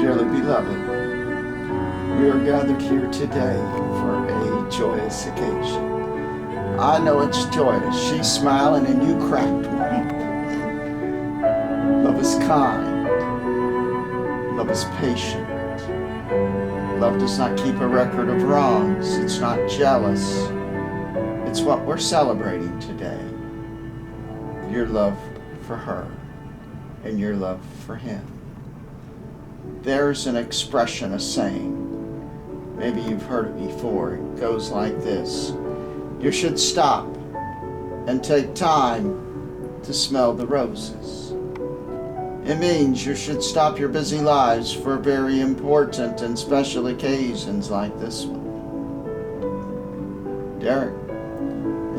Dearly beloved, we are gathered here today for a joyous occasion. I know it's joyous. She's smiling and you cracked one. Love is kind. Love is patient. Love does not keep a record of wrongs. It's not jealous. It's what we're celebrating today. Your love for her and your love for him. There's an expression, a saying. Maybe you've heard it before. It goes like this. You should stop and take time to smell the roses. It means you should stop your busy lives for very important and special occasions like this one. Derek,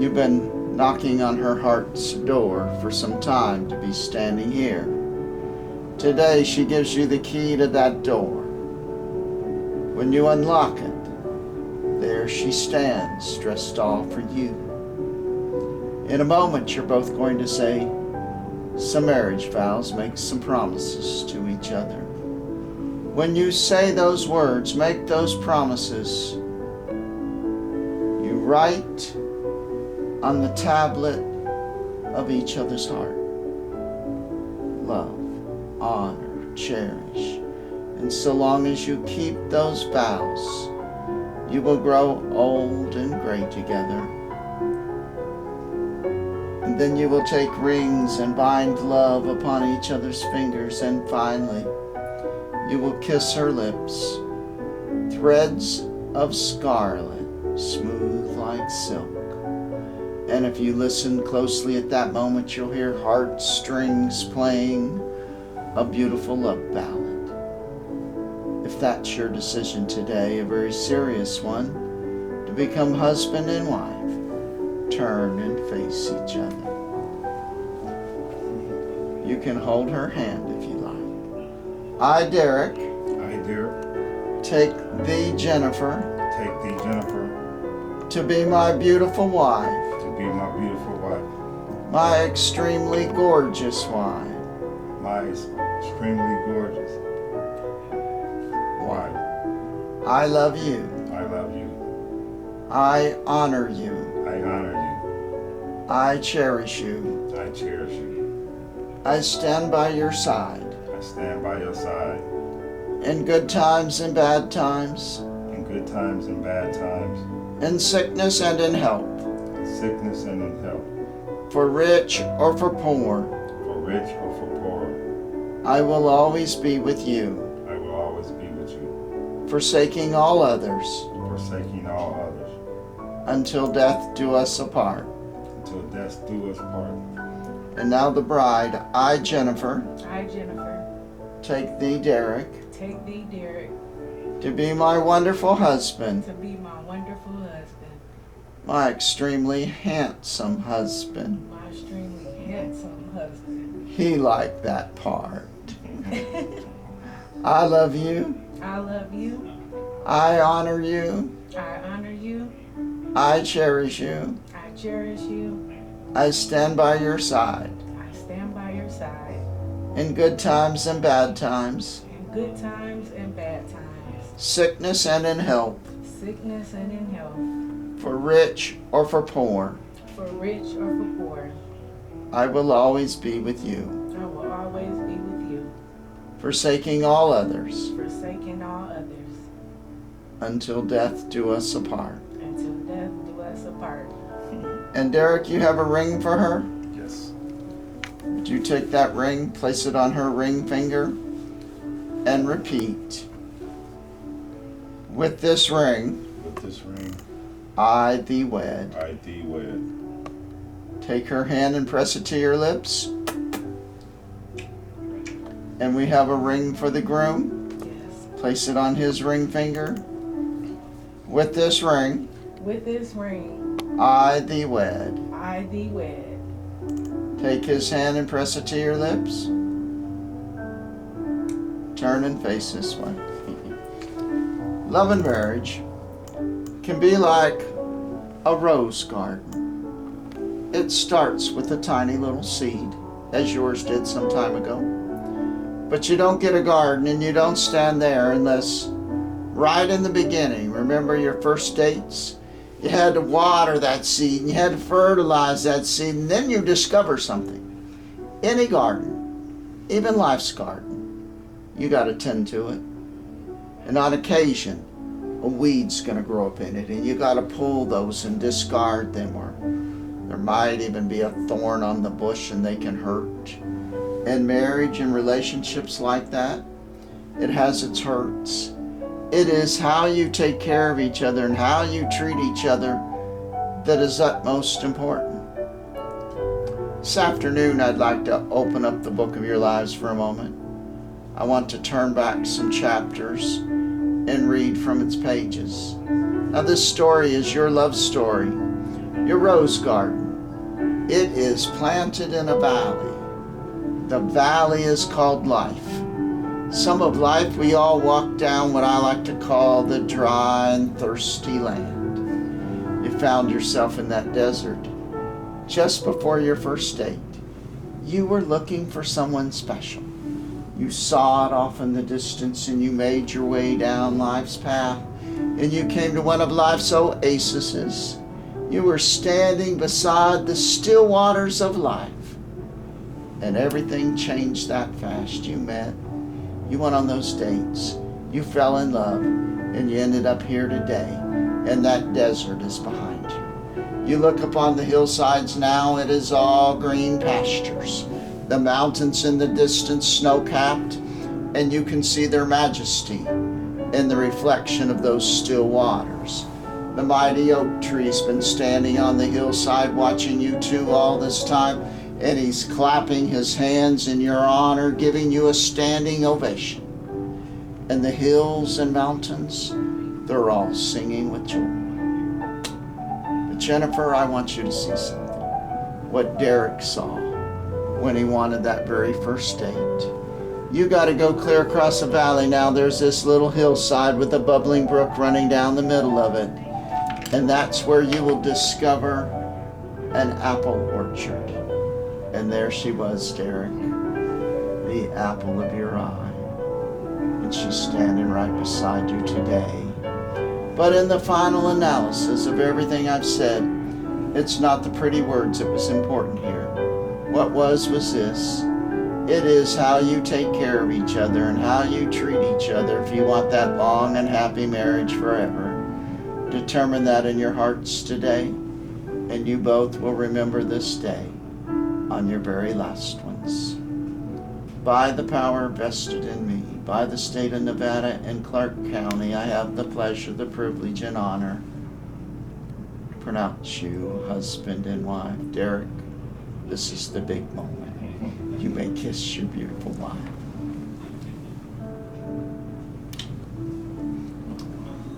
you've been knocking on her heart's door for some time to be standing here. Today she gives you the key to that door. When you unlock it, there she stands, dressed all for you. In a moment, you're both going to say some marriage vows, make some promises to each other. When you say those words, make those promises, you write on the tablet of each other's heart. Love, honor, cherish. And so long as you keep those vows, you will grow old and gray together. And then you will take rings and bind love upon each other's fingers. And finally, you will kiss her lips, threads of scarlet, smooth like silk. And if you listen closely at that moment, you'll hear heartstrings playing a beautiful love ballad. If that's your decision today, a very serious one, to become husband and wife, turn and face each other. You can hold her hand if you like. I, Derek. I, Derek. Take thee, Jennifer. Take thee, Jennifer. To be my beautiful wife. To be my beautiful wife. My extremely gorgeous wife. My extremely gorgeous wife. I love you. I love you. I honor you. I honor you. I cherish you. I cherish you. I stand by your side. I stand by your side. In good times and bad times. In good times and bad times. In sickness and in health. In sickness and in health. For rich or for poor. For rich or for poor. I will always be with you. I will always be with you. Forsaking all others. Forsaking all others. Until death do us apart. Until death do us part. And now the bride, I, Jennifer. I, Jennifer. Take thee, Derek. Take thee, Derek. To be my wonderful husband. To be my wonderful husband. My extremely handsome husband. My extremely handsome husband. He liked that part. I love you. I love you. I honor you. I honor you. I cherish you. I cherish you. I stand by your side. I stand by your side. In good times and bad times. In good times and bad times. Sickness and in health. Sickness and in health. For rich or for poor. For rich or for poor. I will always be with you. I will always be with you. Forsaking all others. Forsaking all others. Until death do us apart. Until death do us apart. And Derek, you have a ring for her? Yes. Would you take that ring, place it on her ring finger, and repeat. With this ring, With this ring, I thee wed. I thee wed. Take her hand and press it to your lips. And we have a ring for the groom. Yes. Place it on his ring finger. With this ring, With this ring, I thee wed. I thee wed. Take his hand and press it to your lips. Turn and face this way. Love and marriage can be like a rose garden. It starts with a tiny little seed, as yours did some time ago. But you don't get a garden and you don't stand there unless right in the beginning, remember your first dates? You had to water that seed and you had to fertilize that seed, and then you discover something. Any garden, even life's garden, you got to tend to it. And on occasion, a weed's going to grow up in it, and you got to pull those and discard them, or there might even be a thorn on the bush and they can hurt. In marriage and relationships like that, it has its hurts. It is how you take care of each other and how you treat each other that is utmost important. This afternoon, I'd like to open up the book of your lives for a moment. I want to turn back some chapters and read from its pages. Now, this story is your love story, your rose garden. It is planted in a valley. The valley is called life. Some of life we all walk down what I like to call the dry and thirsty land. You found yourself in that desert just before your first date. You were looking for someone special. You saw it off in the distance and you made your way down life's path, and you came to one of life's oases. You were standing beside the still waters of life. And everything changed that fast. You met, you went on those dates, you fell in love, and you ended up here today, and that desert is behind you. You look upon the hillsides now, it is all green pastures. The mountains in the distance snow-capped, and you can see their majesty in the reflection of those still waters. The mighty oak tree's been standing on the hillside watching you two all this time, and he's clapping his hands in your honor, giving you a standing ovation. And the hills and mountains, they're all singing with joy. But Jennifer, I want you to see something. What Derek saw when he wanted that very first date. You got to go clear across the valley now. There's this little hillside with a bubbling brook running down the middle of it. And that's where you will discover an apple orchard. And there she was, Derek, the apple of your eye. And she's standing right beside you today. But in the final analysis of everything I've said, it's not the pretty words that was important here. What was this. It is how you take care of each other and how you treat each other if you want that long and happy marriage forever. Determine that in your hearts today, and you both will remember this day on your very last ones. By the power vested in me, by the state of Nevada and Clark County, I have the pleasure, the privilege, and honor to pronounce you husband and wife. Derek, this is the big moment. You may kiss your beautiful wife.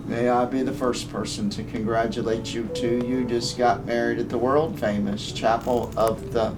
May I be the first person to congratulate you two. You just got married at the world famous Chapel of the